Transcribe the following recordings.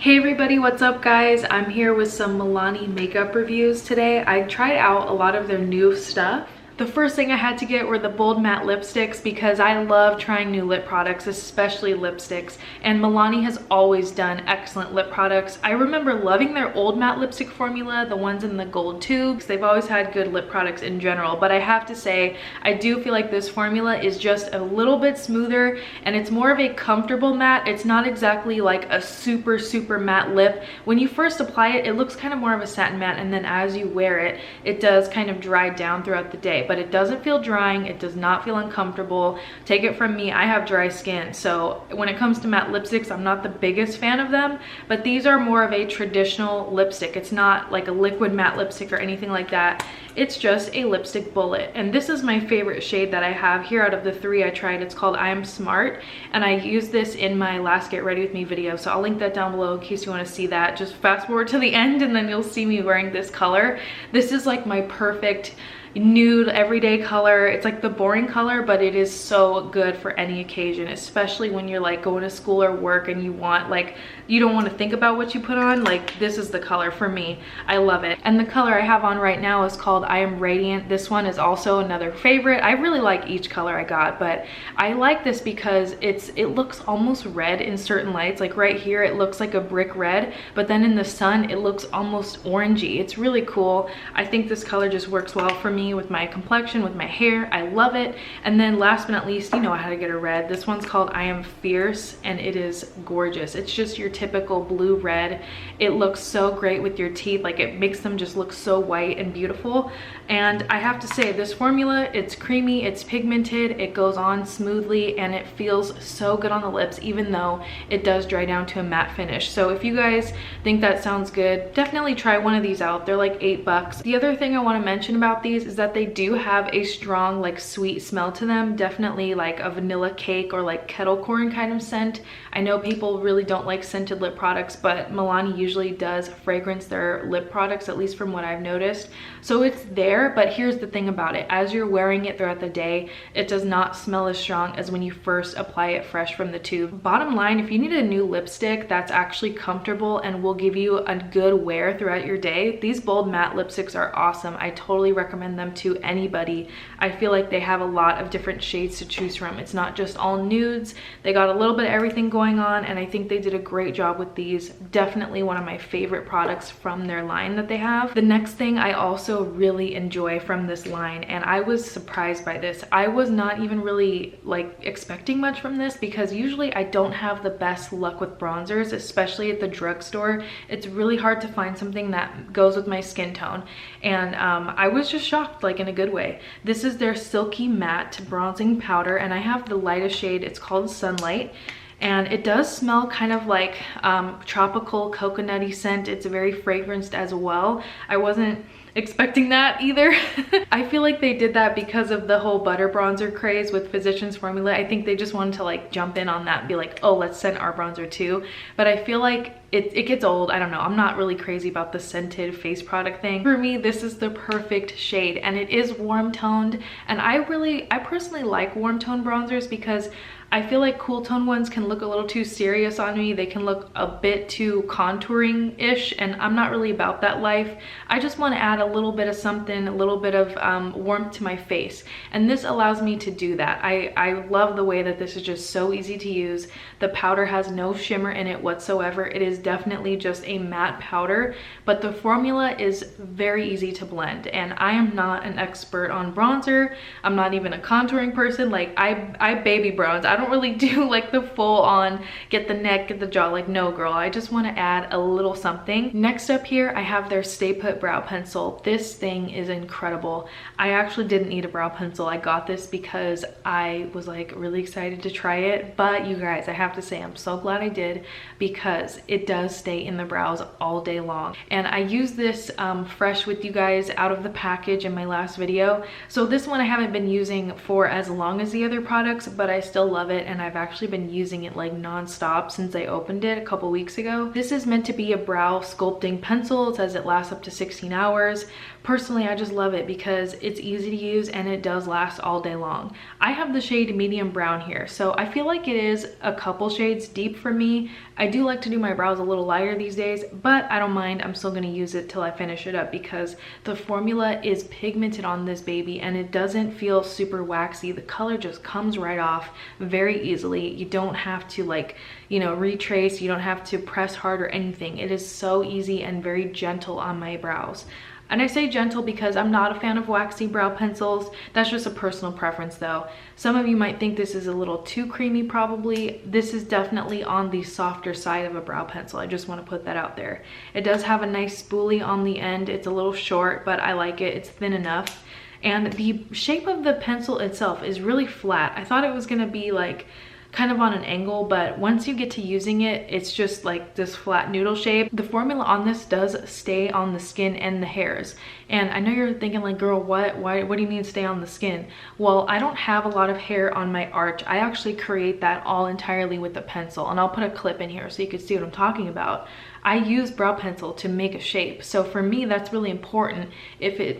Hey everybody, what's up guys? I'm here with some Milani makeup reviews today. I tried out a lot of their new stuff. The first thing I had to get were the bold matte lipsticks because I love trying new lip products, especially lipsticks. And Milani has always done excellent lip products. I remember loving their old matte lipstick formula, the ones in the gold tubes. They've always had good lip products in general, but I have to say, I do feel like this formula is just a little bit smoother and it's more of a comfortable matte. It's not exactly like a super matte lip. When you first apply it, it looks kind of more of a satin matte, and then as you wear it, it does kind of dry down throughout the day. But it doesn't feel drying, it does not feel uncomfortable. Take it from me, I have dry skin, so when it comes to matte lipsticks, I'm not the biggest fan of them, but these are more of a traditional lipstick. It's not like a liquid matte lipstick or anything like that. It's just a lipstick bullet, and this is my favorite shade that I have here out of the three I tried. It's called I Am Smart, and I used this in my last Get Ready With Me video, so I'll link that down below in case you want to see that. Just fast forward to the end and then you'll see me wearing this color. This is like my perfect nude everyday color. It's like the boring color, but it is so good for any occasion, especially when you're like going to school or work and you want, like, you don't want to think about what you put on. Like, this is the color for me. I love it. And the color I have on right now is called I Am Radiant. This one is also another favorite. I really like each color I got, but I like this because it looks almost red in certain lights. Like right here it looks like a brick red, but then in the sun it looks almost orangey. It's really cool. I think this color just works well for me with my complexion, with my hair. I love it. And then last but not least, you know how to get a red. This one's called I Am Fierce, and it is gorgeous. It's just your typical blue red. It looks so great with your teeth. Like, it makes them just look so white and beautiful. And I have to say, this formula, it's creamy, it's pigmented, it goes on smoothly, and it feels so good on the lips, even though it does dry down to a matte finish. So if you guys think that sounds good, definitely try one of these out. They're like $8. The other thing I want to mention about these is that they do have a strong, like, sweet smell to them. Definitely like a vanilla cake or like kettle corn kind of scent. I know people really don't like scented lip products, but Milani usually does fragrance their lip products, at least from what I've noticed. So it's there, but here's the thing about it. As you're wearing it throughout the day, it does not smell as strong as when you first apply it fresh from the tube. Bottom line, if you need a new lipstick that's actually comfortable and will give you a good wear throughout your day, these bold matte lipsticks are awesome. I totally recommend them to anybody. I feel like they have a lot of different shades to choose from. It's not just all nudes. They got a little bit of everything going on, and I think they did a great job with these. Definitely one of my favorite products from their line that they have. The next thing I also really enjoy from this line, and I was surprised by this. I was not even really like expecting much from this because usually I don't have the best luck with bronzers, especially at the drugstore. It's really hard to find something that goes with my skin tone, and I was just shocked, like in a good way. This is their Silky Matte Bronzing Powder, and I have the lightest shade. It's called Sunlight, and it does smell kind of like tropical coconutty scent. It's very fragranced as well. I wasn't expecting that either. I feel like they did that because of the whole butter bronzer craze with Physicians Formula. I think they just wanted to like jump in on that and be like, oh, let's scent our bronzer too. But I feel like it gets old. I don't know. I'm not really crazy about the scented face product thing. For me, this is the perfect shade, and it is warm toned. And I personally like warm tone bronzers because I feel like cool tone ones can look a little too serious on me. They can look a bit too contouring-ish, and I'm not really about that life. I just want to add a little bit of something, a little bit of warmth to my face, and this allows me to do that. I love the way that this is just so easy to use. The powder has no shimmer in it whatsoever. It is definitely just a matte powder, but the formula is very easy to blend, and I am not an expert on bronzer. I'm not even a contouring person. Like, I baby bronze. I don't really do like the full on get the neck, get the jaw. Like, no girl, I just want to add a little something. Next up here, I have their Stay Put brow pencil. This thing is incredible. I actually didn't need a brow pencil. I got this because I was like really excited to try it, but you guys, I have to say I'm so glad I did because it does stay in the brows all day long. And I used this fresh with you guys out of the package in my last video. So this one I haven't been using for as long as the other products, but I still love love it, and I've actually been using it like non-stop since I opened it a couple weeks ago. This is meant to be a brow sculpting pencil. It says it lasts up to 16 hours. Personally, I just love it because it's easy to use and it does last all day long. I have the shade medium brown here, so I feel like it is a couple shades deep for me. I do like to do my brows a little lighter these days, but I don't mind. I'm still going to use it till I finish it up because the formula is pigmented on this baby and it doesn't feel super waxy. The color just comes right off very easily. You don't have to like, you know, retrace. You don't have to press hard or anything. It is so easy and very gentle on my brows. And I say gentle because I'm not a fan of waxy brow pencils. That's just a personal preference though. Some of you might think this is a little too creamy probably. This is definitely on the softer side of a brow pencil. I just want to put that out there. It does have a nice spoolie on the end. It's a little short, but I like it. It's thin enough. And the shape of the pencil itself is really flat. I thought it was gonna be like kind of on an angle, but once you get to using it, it's just like this flat noodle shape. The formula on this does stay on the skin and the hairs. And I know you're thinking like, girl, what do you mean stay on the skin? Well, I don't have a lot of hair on my arch. I actually create that all entirely with a pencil, and I'll put a clip in here so you can see what I'm talking about. I use brow pencil to make a shape. So for me, that's really important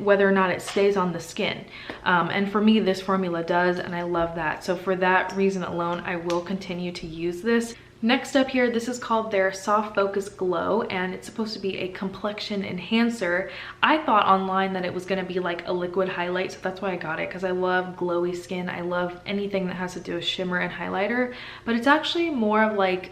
whether or not it stays on the skin. And for me, this formula does, and I love that. So for that reason alone, I will continue to use this. Next up here, this is called their Soft Focus Glow, and it's supposed to be a complexion enhancer. I thought online that it was gonna be like a liquid highlight, so that's why I got it, because I love glowy skin. I love anything that has to do with shimmer and highlighter, but it's actually more of like,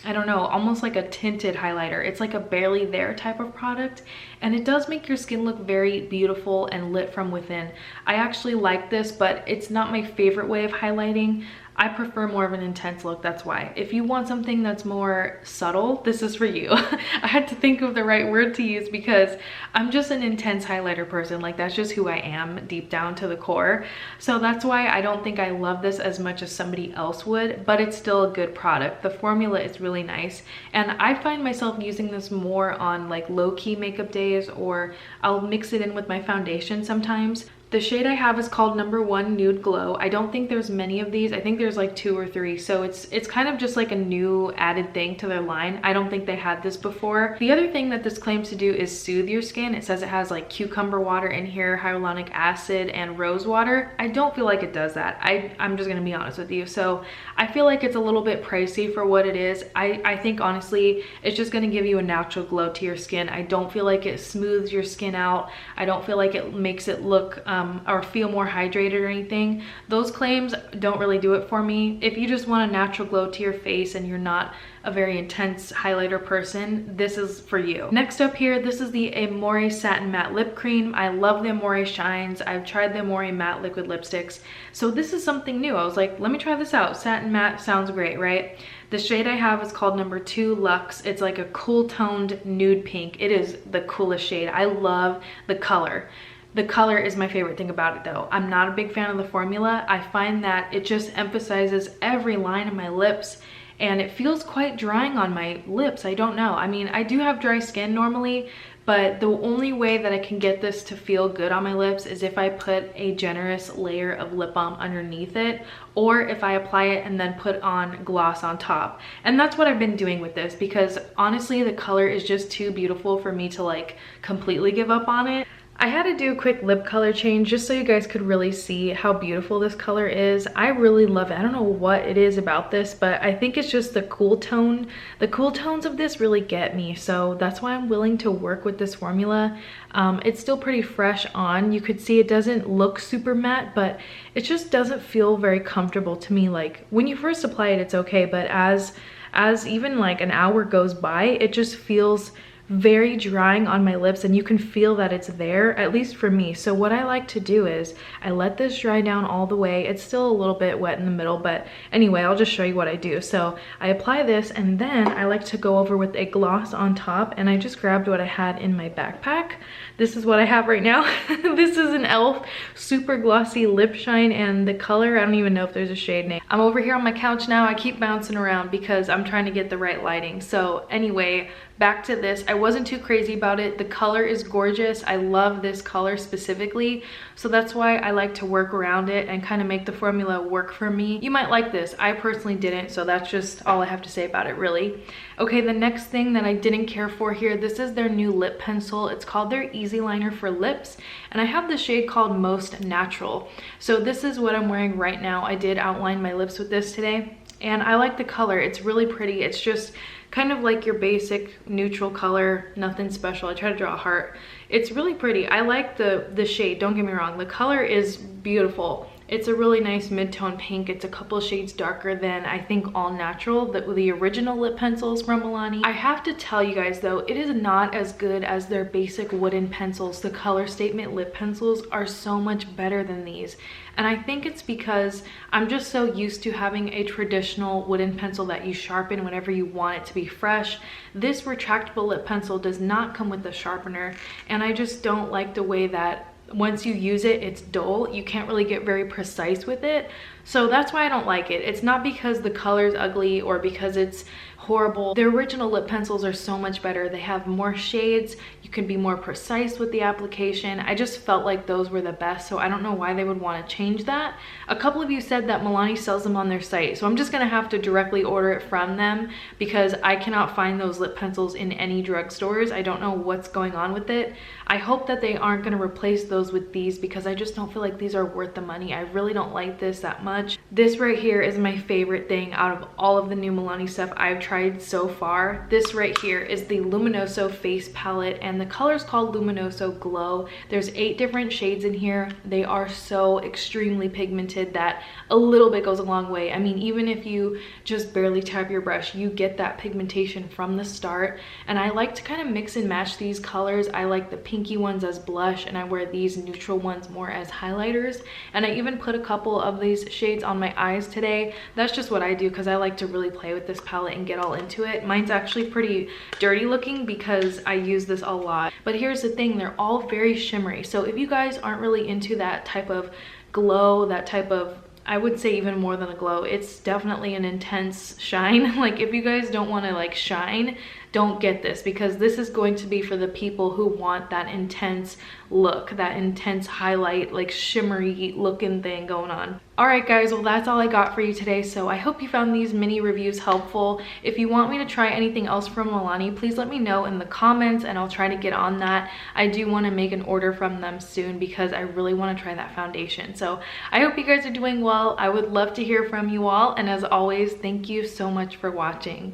I don't know, almost like a tinted highlighter. It's like a barely there type of product, and it does make your skin look very beautiful and lit from within. I actually like this, but it's not my favorite way of highlighting. I prefer more of an intense look, that's why. If you want something that's more subtle, this is for you. I had to think of the right word to use because I'm just an intense highlighter person. Like, that's just who I am deep down to the core. So that's why I don't think I love this as much as somebody else would, but it's still a good product. The formula is really nice, and I find myself using this more on like low-key makeup days, or I'll mix it in with my foundation sometimes. The shade I have is called number 1 Nude Glow. I don't think there's many of these. I think there's like 2 or 3. So it's kind of just like a new added thing to their line. I don't think they had this before. The other thing that this claims to do is soothe your skin. It says it has like cucumber water in here, hyaluronic acid, and rose water. I don't feel like it does that. I'm just gonna be honest with you. So I feel like it's a little bit pricey for what it is. I think honestly, it's just gonna give you a natural glow to your skin. I don't feel like it smooths your skin out. I don't feel like it makes it look or feel more hydrated or anything. Those claims don't really do it for me. If you just want a natural glow to your face and you're not a very intense highlighter person, this is for you. Next up here, this is the Amore Satin Matte Lip Cream. I love the Amore shines. I've tried the Amore matte liquid lipsticks. So this is something new. I was like, let me try this out. Satin matte sounds great, right? The shade I have is called number 2 Luxe. It's like a cool toned nude pink. It is the coolest shade. I love the color. The color is my favorite thing about it though. I'm not a big fan of the formula. I find that it just emphasizes every line of my lips, and it feels quite drying on my lips. I don't know. I mean, I do have dry skin normally, but the only way that I can get this to feel good on my lips is if I put a generous layer of lip balm underneath it, or if I apply it and then put on gloss on top. And that's what I've been doing with this, because honestly, the color is just too beautiful for me to like completely give up on it. I had to do a quick lip color change just so you guys could really see how beautiful this color is. I really love it. I don't know what it is about this, but I think it's just the cool tone. The cool tones of this really get me, so that's why I'm willing to work with this formula. It's still pretty fresh on. You could see it doesn't look super matte, but it just doesn't feel very comfortable to me. Like when you first apply it, it's okay, but as even like an hour goes by, it just feels very drying on my lips, and you can feel that it's there, at least for me. So what I like to do is I let this dry down all the way. It's still a little bit wet in the middle, but anyway, I'll just show you what I do. So I apply this, and then I like to go over with a gloss on top, and I just grabbed what I had in my backpack. This is what I have right now. This is an e.l.f. super glossy lip shine, and the color, I don't even know if there's a shade name. I'm over here on my couch now. I keep bouncing around because I'm trying to get the right lighting. So anyway, back to this, I wasn't too crazy about it. The color is gorgeous. I love this color specifically, so that's why I like to work around it and kind of make the formula work for me. You might like this. I personally didn't, so that's just all I have to say about it, really. Okay, the next thing that I didn't care for here, this is their new lip pencil. It's called their Easy Liner for lips, and I have the shade called Most Natural. So this is what I'm wearing right now. I did outline my lips with this today, and I like the color. It's really pretty. It's just kind of like your basic neutral color, nothing special. I try to draw a heart. It's really pretty. I like the shade, don't get me wrong. The color is beautiful. It's a really nice mid-tone pink. It's a couple shades darker than, I think, All Natural, the original lip pencils from Milani. I have to tell you guys though, it is not as good as their basic wooden pencils. The Color Statement lip pencils are so much better than these. And I think it's because I'm just so used to having a traditional wooden pencil that you sharpen whenever you want it to be fresh. This retractable lip pencil does not come with a sharpener, and I just don't like the way that once you use it, it's dull. You can't really get very precise with it. So that's why I don't like it. It's not because the color's ugly or because it's horrible. The original lip pencils are so much better. They have more shades. You can be more precise with the application. I just felt like those were the best, so I don't know why they would want to change that. A couple of you said that Milani sells them on their site, so I'm just gonna have to directly order it from them because I cannot find those lip pencils in any drugstores. I don't know what's going on with it. I hope that they aren't gonna replace those with these because I just don't feel like these are worth the money. I really don't like this that much. This right here is my favorite thing out of all of the new Milani stuff I've tried so far. This right here is the Luminoso face palette, and the color is called Luminoso Glow. There's 8 different shades in here. They are so extremely pigmented that a little bit goes a long way. I mean, even if you just barely tap your brush, you get that pigmentation from the start. And I like to kind of mix and match these colors. I like the pinky ones as blush, and I wear these neutral ones more as highlighters. And I even put a couple of these shades on my eyes today. That's just what I do because I like to really play with this palette and get all into it. Mine's actually pretty dirty looking because I use this a lot. But here's the thing, they're all very shimmery. So if you guys aren't really into that type of glow, that type of, I would say even more than a glow, it's definitely an intense shine. Like if you guys don't want to like shine, don't get this, because this is going to be for the people who want that intense look, that intense highlight, like shimmery looking thing going on. All right guys, well that's all I got for you today. So I hope you found these mini reviews helpful. If you want me to try anything else from Milani, please let me know in the comments and I'll try to get on that. I do want to make an order from them soon because I really want to try that foundation. So I hope you guys are doing well. I would love to hear from you all, and as always, thank you so much for watching.